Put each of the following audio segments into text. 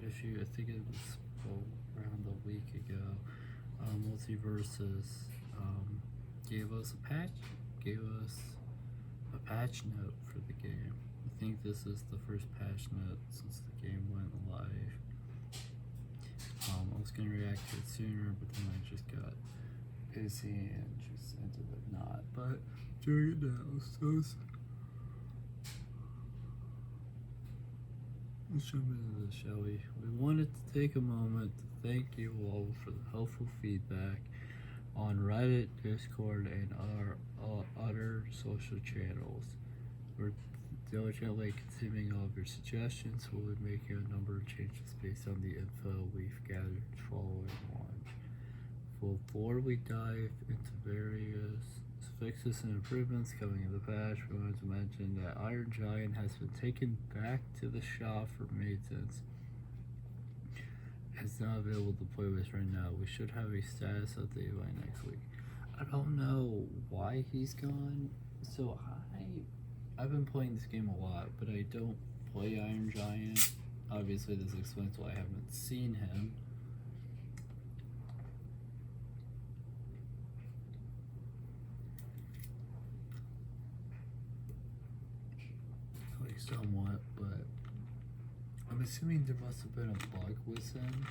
issue. I think it was around a week ago. Multiversus gave us a patch note for the game. I think this is the first patch note since the game went live. I was gonna react to it sooner, but then I just got busy and just ended up not. But doing it now, so let's jump into this, shall we? We wanted to take a moment to thank you all for the helpful feedback on Reddit, Discord, and our other social channels. We're diligently consuming all of your suggestions. We'll be making a number of changes based on the info we've gathered following launch. Before we dive into various fixes and improvements coming in the patch, we wanted to mention that Iron Giant has been taken back to the shop for maintenance. It's not available to play with right now. We should have a status update by next week. I don't know why he's gone. So I've been playing this game a lot, but I don't play Iron Giant. Obviously this explains why I haven't seen him. At least somewhat, but I'm assuming there must have been a bug with him.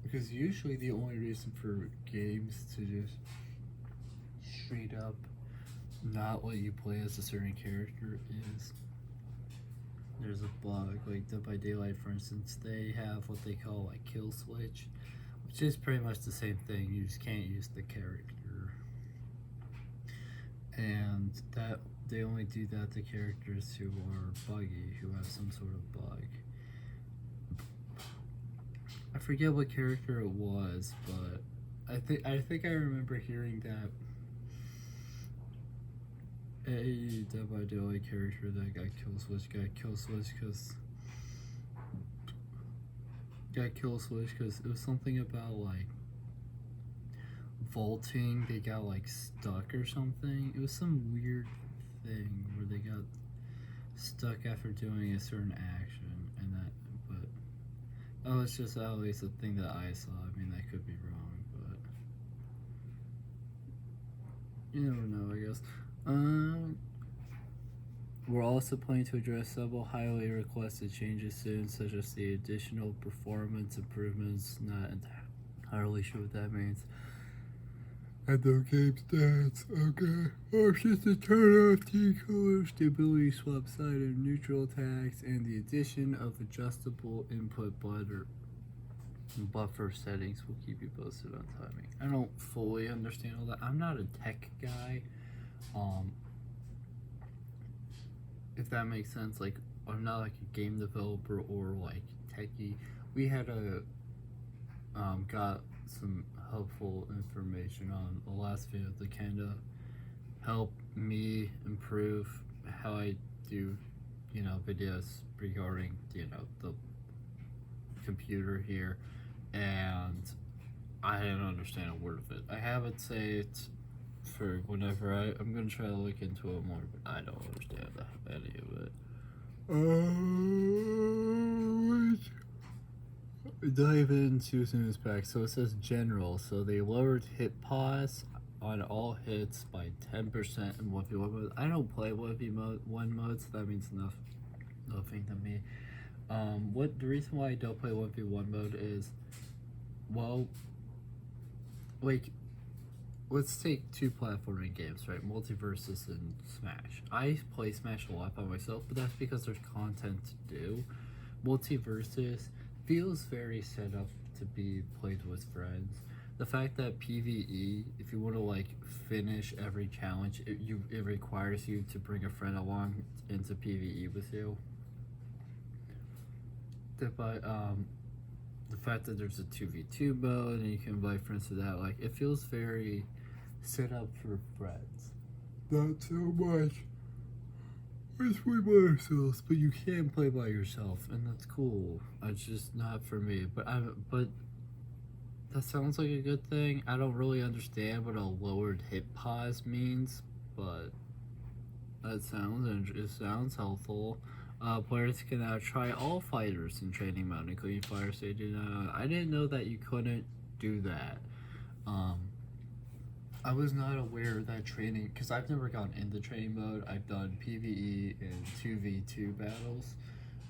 Because usually the only reason for games to just straight up not let you play as a certain character is there's a bug. Like Dead by Daylight, for instance, they have what they call like kill switch, which is pretty much the same thing. You just can't use the character, and that they only do that to characters who are buggy, who have some sort of bug. I forget what character it was, but I think I remember hearing that a Dead by Daylight character that got kill switch because it was something about like vaulting. They got like stuck or something. It was some weird thing where they got stuck after doing a certain action, and that. But it's just at least the thing that I saw. I mean, I could be wrong, but you never know, I guess. We're also planning to address several highly requested changes soon, such as the additional performance improvements. Not entirely sure what that means. And the game stats, okay. Options to turn off decoder, stability swap side and neutral attacks, and the addition of adjustable input buffer settings. Will keep you posted on timing. I don't fully understand all that. I'm not a tech guy. If that makes sense, like I'm not like a game developer or like techie. We had got some helpful information on the last video to kind of help me improve how I do, videos regarding, the computer here, and I didn't understand a word of it. I have it saved for whenever I'm gonna try to look into it more, but I don't understand any of it. Dive into this pack. So it says general. So they lowered hit pause on all hits by 10% in 1v1 mode. I don't play 1v1 mode, so that means nothing to me. The reason why I don't play 1v1 mode is, well, like, let's take two platforming games, right? Multiversus and Smash. I play Smash a lot by myself, but that's because there's content to do. Multiversus feels very set up to be played with friends. The fact that PvE, if you want to like finish every challenge, it requires you to bring a friend along into PvE with you. The fact that there's a 2v2 mode and you can invite friends to that, like, it feels very set up for friends. Not so much with ourselves, but you can play by yourself, and that's cool. It's just not for me. But that sounds like a good thing. I don't really understand what a lowered hit pause means, but it sounds helpful. Players can now try all fighters in training mode, including fighters they do not. I didn't know that you couldn't do that. Um, I was not aware that training, because I've never gone into training mode. I've done PvE and 2v2 battles,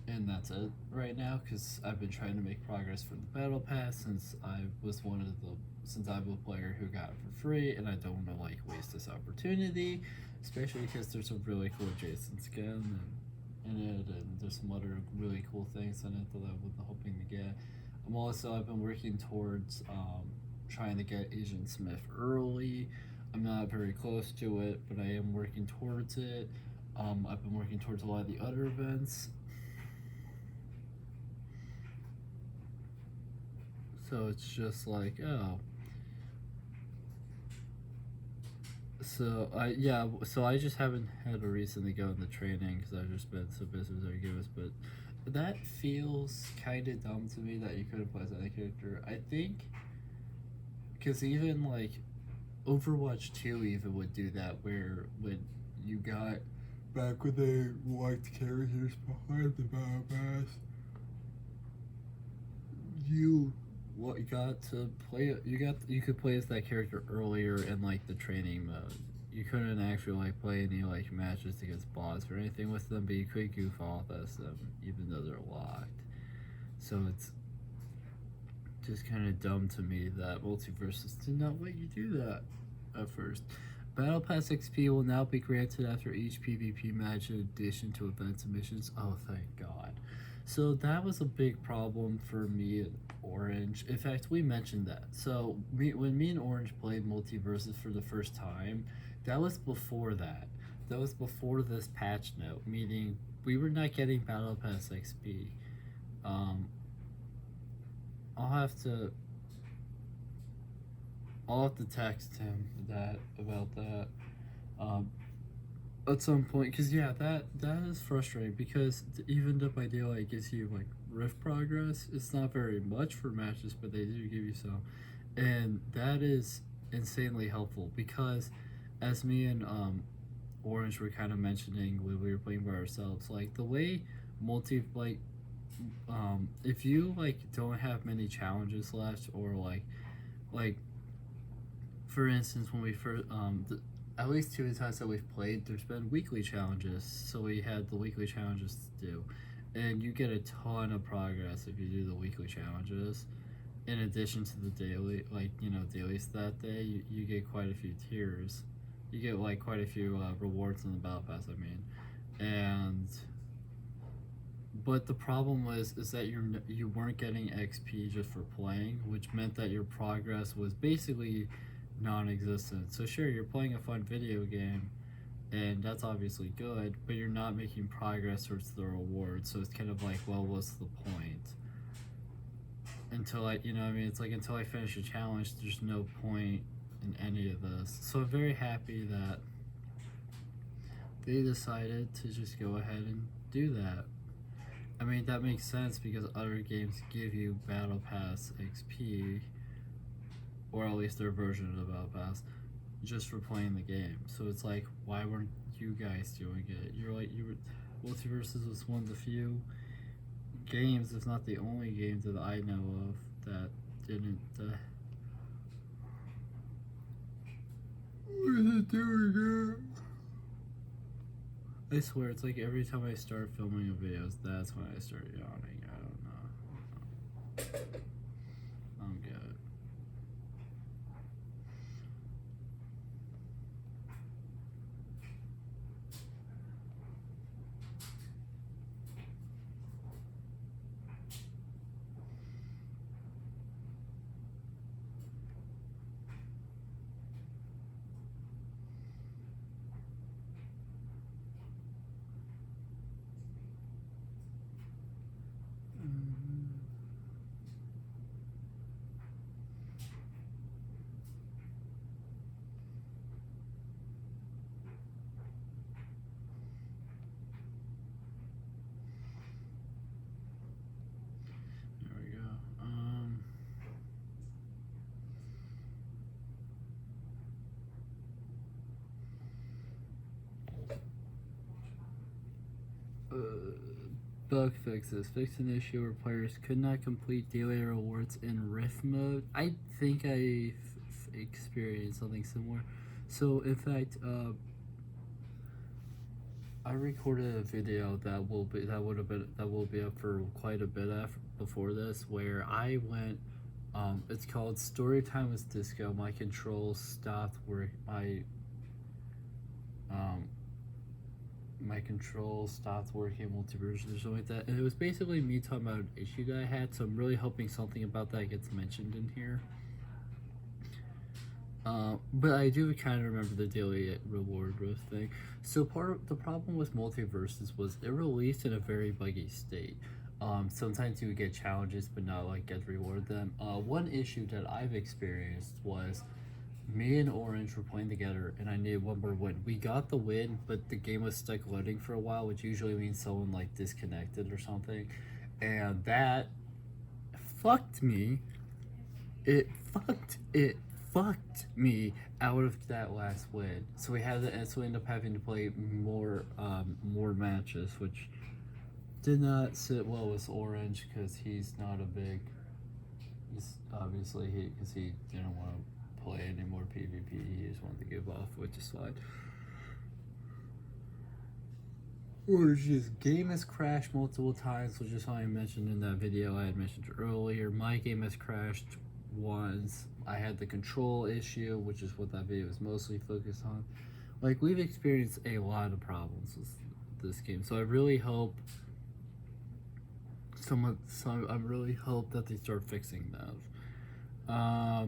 and that's it right now, because I've been trying to make progress for the battle pass since I'm a player who got it for free, and I don't want to like waste this opportunity, especially because there's some really cool Jason skin in it, and there's some other really cool things in it that I was hoping to get. I've been working towards trying to get Agent Smith early. I'm not very close to it, but I am working towards it. I've been working towards a lot of the other events. So it's just like, oh. So I just haven't had a reason to go into training because I've just been so busy with arguments, but that feels kind of dumb to me that you couldn't play as any character. I think because even like Overwatch 2 even would do that, where when you got back when they liked characters behind the battle pass, you got to play. You could play as that character earlier in like the training mode. You couldn't actually like play any like matches against bots or anything with them, but you could goof off as them even though they're locked. So it's just kind of dumb to me that multiversus did not let you do that at first. Battle Pass XP will now be granted after each PvP match in addition to events and missions. Oh, thank God. So that was a big problem for me and Orange. In fact, we mentioned that. So when me and Orange played multiversus for the first time, that was before that. That was before this patch note, meaning we were not getting Battle Pass XP. I'll have to text him about that at some point, because that is frustrating, because even if by daylight gives you like rift progress, it's not very much for matches, but they do give you some, and that is insanely helpful, because as me and Orange were kind of mentioning when we were playing by ourselves, like the way if you like don't have many challenges left, or like for instance, when we first at least 2 times that we've played, there's been weekly challenges, so we had the weekly challenges to do, and you get a ton of progress if you do the weekly challenges. In addition to the daily, dailies that day, you get quite a few tiers. You get like quite a few rewards in the battle pass. I mean, but the problem is that you weren't getting XP just for playing, which meant that your progress was basically non-existent. So sure, you're playing a fun video game, and that's obviously good, but you're not making progress towards the reward. So it's kind of like, well, what's the point? Until it's like until I finish a challenge, there's no point in any of this. So I'm very happy that they decided to just go ahead and do that. I mean, that makes sense because other games give you Battle Pass XP, or at least their version of the Battle Pass, just for playing the game. So it's like, why weren't you guys doing it? Multiversus was one of the few games, if not the only game that I know of, that didn't. What is it doing? I swear, it's like every time I start filming videos, that's when I start yawning. I don't know. I'm good. Bug fixes. Fixed an issue where players could not complete daily rewards in Rift mode. I think I experienced something similar. So, in fact, I recorded a video that will be up for quite a bit before this, where I went. It's called Story Time with Disco. My controls stopped work. My controls stopped working multiversus or something like that, and it was basically me talking about an issue that I had. So I'm really hoping something about that gets mentioned in here. But I do kind of remember the daily reward rift thing. So part of the problem with multiversus was it released in a very buggy state. Sometimes you would get challenges but not like get rewarded them. One issue that I've experienced was me and Orange were playing together and I needed one more win. We got the win, but the game was stuck loading for a while, which usually means someone like disconnected or something. And that fucked me. It fucked me out of that last win. So we had to, so we ended up having to play more matches, which did not sit well with Orange because he's not a big. He's obviously because he didn't want to play any more PvP. He just wanted to give off, which is fine. Orange's game has crashed multiple times, which is how I mentioned in that video I had mentioned earlier. My game has crashed once. I had the control issue, which is what that video is mostly focused on. Like, we've experienced a lot of problems with this game, so I really hope I really hope that they start fixing those.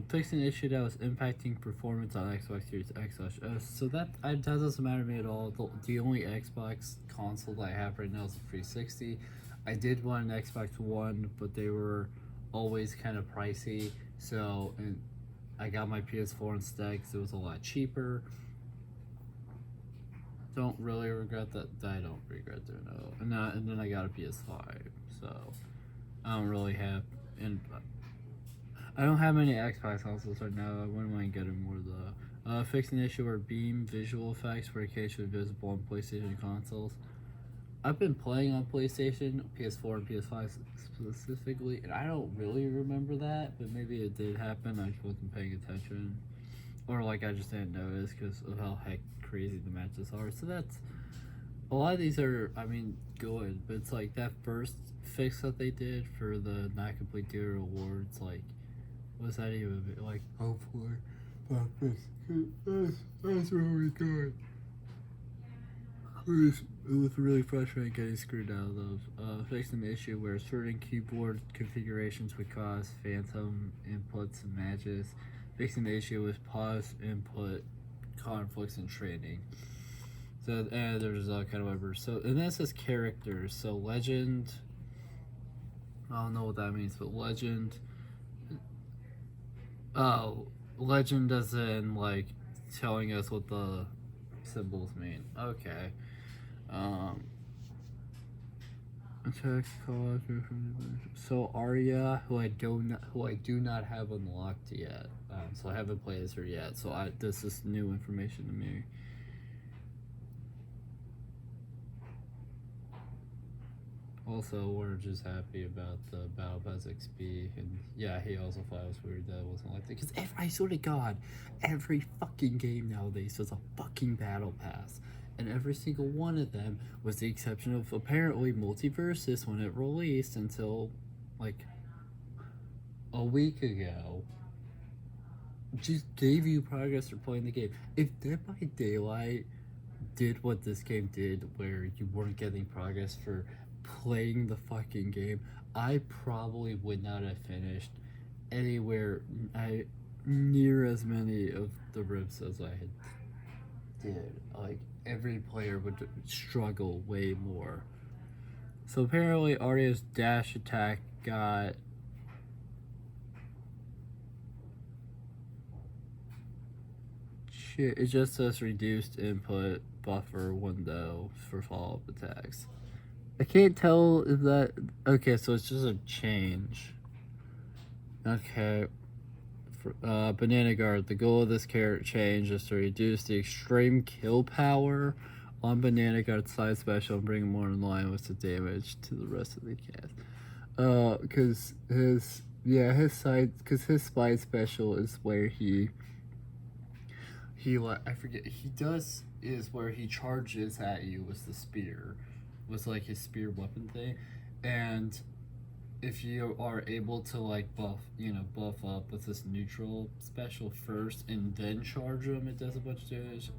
Fixing an issue that was impacting performance on Xbox Series X/S. So that doesn't matter to me at all. The only Xbox console that I have right now is the 360. I did want an Xbox One, but they were always kind of pricey. So and I got my PS4 instead because it was a lot cheaper. Don't really regret that. I don't regret doing it. And then I got a PS5. So I don't really have, and I don't have many Xbox consoles right now. I wouldn't mind getting more though. Fixing the issue where beam visual effects were occasionally visible on PlayStation consoles. I've been playing on PlayStation, PS4, and PS5 specifically, and I don't really remember that, but maybe it did happen. I just wasn't paying attention, or like I just didn't notice because of how heck crazy the matches are. So that's a lot of these are, I mean, good, but it's like that first fix that they did for the not complete daily rewards. Like, what's that even like? Hopefully, that's really good. It was really frustrating getting screwed out of those. Fixing the issue where certain keyboard configurations would cause phantom inputs in matches. Fixing the issue with pause input conflicts in training. So there's all kind of whatever. So and then it says characters. So legend. I don't know what that means, but legend. Oh, legend as in like telling us what the symbols mean. Okay. So Arya, who I do not have unlocked yet. So I haven't played as her yet. So this is new information to me. Also, we're just happy about the Battle Pass XP, and yeah, he also thought it was weird that it wasn't like that. Because I swear to God, every fucking game nowadays does a fucking Battle Pass, and every single one of them, with the exception of apparently Multiversus when it released until like a week ago, just gave you progress for playing the game. If Dead by Daylight did what this game did, where you weren't getting progress for playing the fucking game, I probably would not have finished anywhere near as many of the rifts as I did. Like, every player would struggle way more. So apparently Arya's dash attack got shit, it just says reduced input buffer window for follow-up attacks. I can't tell if that... Okay, so it's just a change. Okay. Banana Guard. The goal of this character change is to reduce the extreme kill power on Banana Guard side special and bring him more in line with the damage to the rest of the cast. Cause his spy special is where he like, I forget, he does is where he charges at you with the spear, with like his spear weapon thing, and if you are able to like buff up with this neutral special first and then charge him, it does a bunch of damage.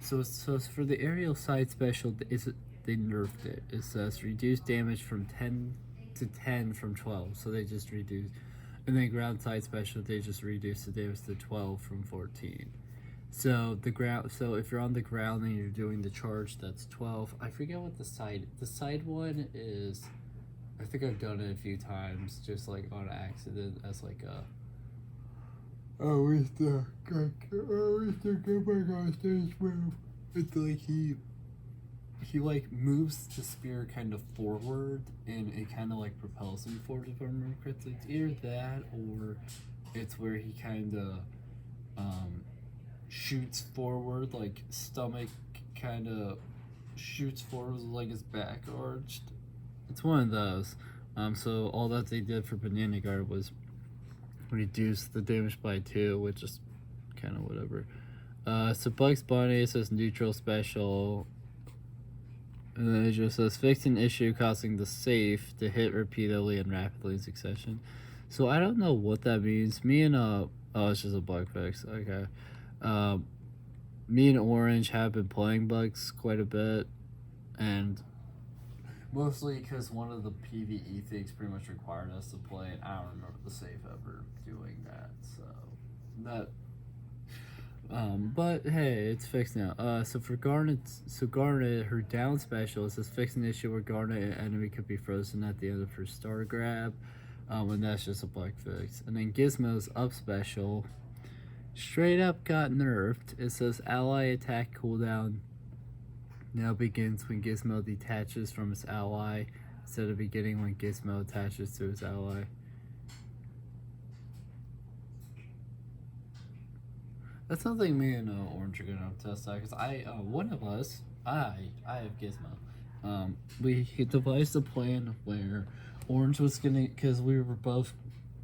So for the aerial side special, they nerfed it. It says reduce damage from 10 to 10 from 12, so they just reduce. And then ground side special, they just reduce the damage to 12 from 14. So so if you're on the ground and you're doing the charge, that's 12. I forget what the side one is. I think I've done it a few times, just like on accident as like a. Oh, it's the good on stage move. It's like he like moves the spear kind of forward, and it kind of like propels him forward. If I remember correctly, it's either that or it's where he kind of shoots forward, like stomach kind of shoots forward with like his back arched. It's one of those. So all that they did for Banana Guard was reduce the damage by 2, which is kind of whatever. So Bugs Bunny says neutral special, and then it just says fix an issue causing the safe to hit repeatedly and rapidly in succession. So I don't know what that means. Me and oh, it's just a bug fix. Okay. Me and Orange have been playing bugs quite a bit, and mostly because one of the PvE things pretty much required us to play, and I don't remember the save ever doing that, so that but hey, it's fixed now. So for Garnet, her down special is this fix an issue where Garnet and enemy could be frozen at the end of her star grab, and that's just a bug fix. And then Gizmo's up special straight up got nerfed. It says ally attack cooldown now begins when Gizmo detaches from its ally instead of beginning when Gizmo attaches to its ally. That's something me and Orange are gonna test out, because one of us, I have Gizmo. We devised a plan where Orange was gonna, because we were both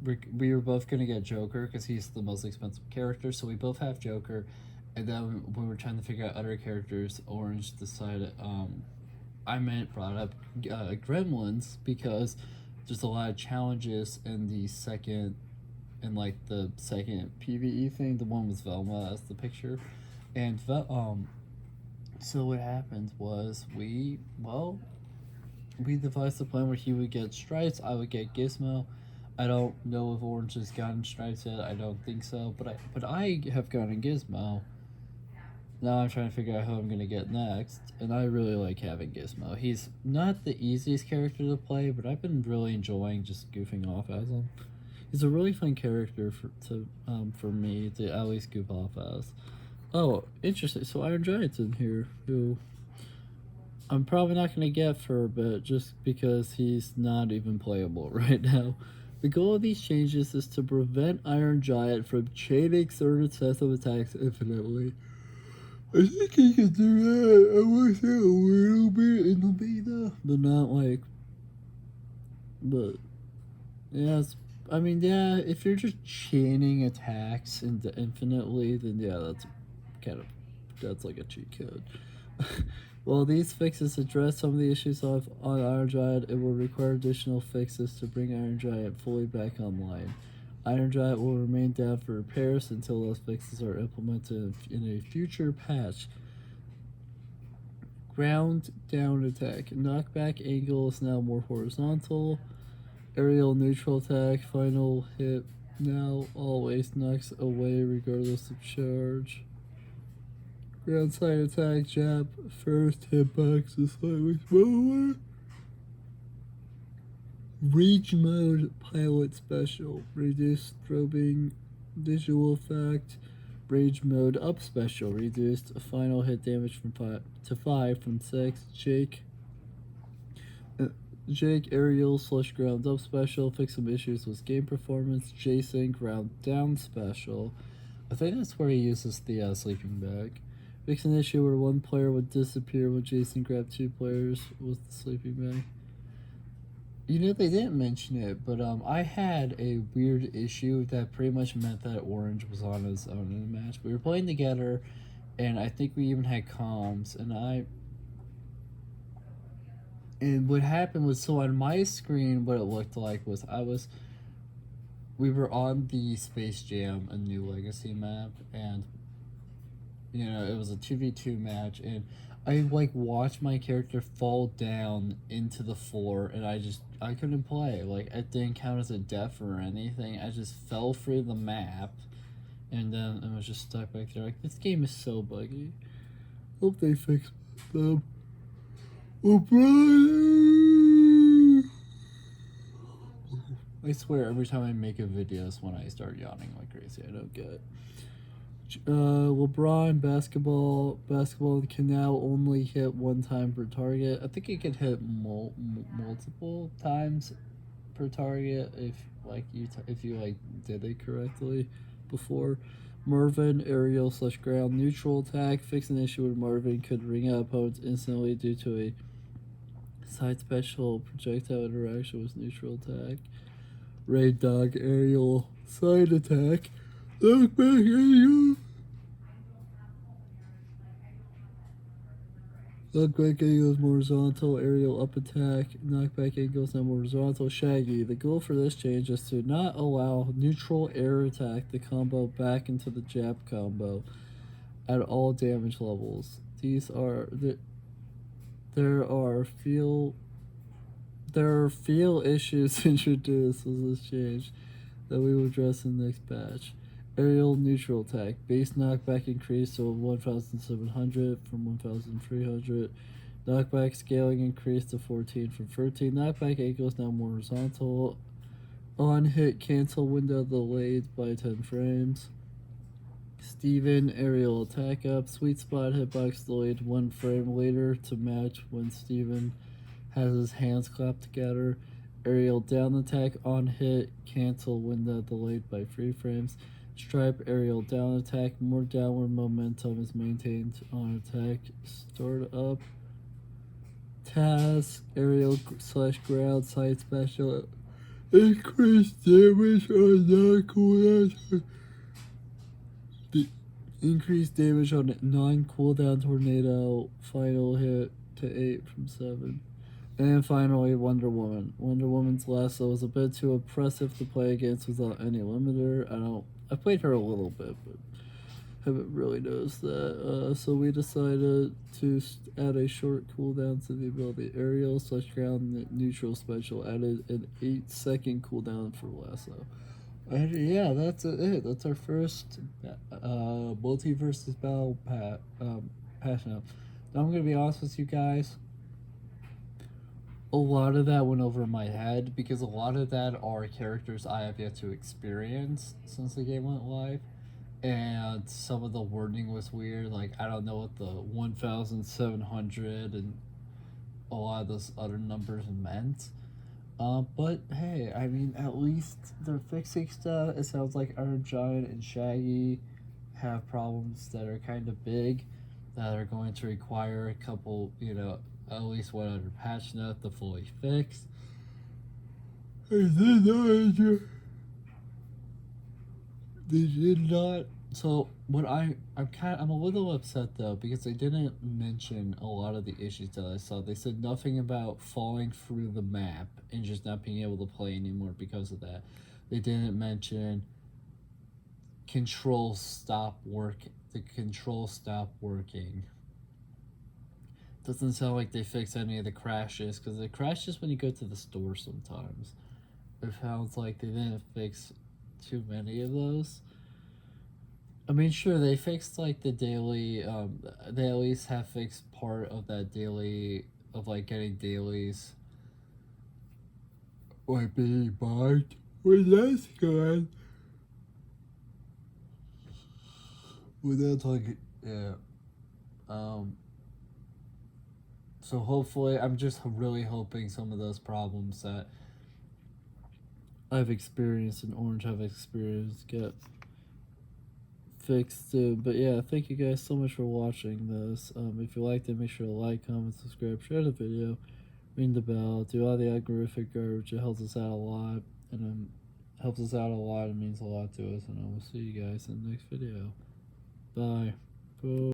gonna get Joker because he's the most expensive character, so we both have Joker. And then when we were trying to figure out other characters, Orange decided, brought up Gremlins, because there's a lot of challenges in the second PvE thing. The one with Velma as the picture. And so what happened was we devised a plan where he would get Stripes, I would get Gizmo. I don't know if Orange has gotten Stripes yet, I don't think so, but I have gotten Gizmo. Now I'm trying to figure out who I'm going to get next, and I really like having Gizmo. He's not the easiest character to play, but I've been really enjoying just goofing off as him. He's a really fun character for me to at least goof off as. Oh, interesting. So Iron Giant's in here, who I'm probably not going to get for a bit, just because he's not even playable right now. The goal of these changes is to prevent Iron Giant from chaining certain sets of attacks infinitely. I think he can do that. I wish it a little bit in the beta, but not like. But yeah, if you're just chaining attacks infinitely, then yeah, that's like a cheat code. While these fixes address some of the issues on Iron Giant, it will require additional fixes to bring Iron Giant fully back online. Iron Giant will remain down for repairs until those fixes are implemented in a future patch. Ground down attack. Knockback angle is now more horizontal. Aerial neutral attack. Final hit now always knocks away regardless of charge. Ground side attack jab. First hitbox is slightly smaller. Rage mode pilot special. Reduced strobing visual effect. Rage mode up special. Reduced final hit damage from 5 to 5 from 6. Jake aerial / ground up special. Fix some issues with game performance. Jason ground down special. I think that's where he uses the sleeping bag. Fix an issue where one player would disappear when Jason grabbed two players with the sleeping bag. You know, they didn't mention it, but I had a weird issue that pretty much meant that Orange was on his own in the match. We were playing together, and I think we even had comms, and what happened was, so on my screen, what it looked like was we were on the Space Jam, a New Legacy map, and you know, it was a 2v2 match, and I like watched my character fall down into the floor, and I couldn't play. Like, it didn't count as a death or anything. I just fell through the map, and then I was just stuck back there. Like, this game is so buggy. Hope they fix them. Oh, Brian! I swear, every time I make a video is when I start yawning like crazy. I don't get it. LeBron basketball can now only hit one time per target. I think it can hit multiple times per target if you did it correctly before. Marvin aerial / ground neutral attack. Fix an issue where Marvin could ring out opponents instantly due to a side special projectile interaction with neutral attack. Raid dog aerial side attack. Look back at you. Knockback angles more horizontal, aerial up attack. Knockback angles now more horizontal. Shaggy. The goal for this change is to not allow neutral air attack to combo back into the jab combo at all damage levels. There are feel issues introduced with this change that we will address in the next patch. Aerial neutral attack. Base knockback increased to 1,700 from 1,300. Knockback scaling increased to 14 from 13. Knockback angles now more horizontal. On hit cancel window delayed by 10 frames. Steven aerial attack up. Sweet spot hitbox delayed 1 frame later to match when Steven has his hands clapped together. Aerial down attack on hit cancel window delayed by 3 frames. Stripe aerial down attack. More downward momentum is maintained on attack. Start up. Task aerial / ground side special. Increased damage on non-cooldown. Increased damage on non-cooldown tornado. Final hit to 8 from 7. And finally, Wonder Woman. Wonder Woman's lasso was a bit too oppressive to play against without any limiter. I played her a little bit, but haven't really noticed that. So we decided to add a short cooldown to the ability. Aerial / ground neutral special added an 8-second cooldown for lasso. And yeah, that's it. That's our first multiversus battle patch note. Now I'm gonna be honest with you guys. A lot of that went over my head because a lot of that are characters I have yet to experience since the game went live, and some of the wording was weird. Like, I don't know what the 1,700 and a lot of those other numbers meant. But hey, I mean, at least they're fixing stuff. It sounds like Iron Giant and Shaggy have problems that are kind of big that are going to require a couple, at least one other patch note to fully fix. They did not. So I'm a little upset though because they didn't mention a lot of the issues that I saw. They said nothing about falling through the map and just not being able to play anymore because of that. They didn't mention the controls stop working. Doesn't sound like they fixed any of the crashes because it crashes when you go to the store sometimes. It sounds like they didn't fix too many of those. I mean, sure, they fixed like the daily. They at least have fixed part of that daily of like getting dailies, like being marked. Well, that's good. Without like, yeah. So hopefully, I'm just really hoping some of those problems that I've experienced and Orange have experienced get fixed soon. But yeah, thank you guys so much for watching this. If you liked it, make sure to like, comment, subscribe, share the video, ring the bell, do all the algorithmic garbage. It helps us out a lot, and helps us out a lot. It means a lot to us, and I will see you guys in the next video. Bye. Bye.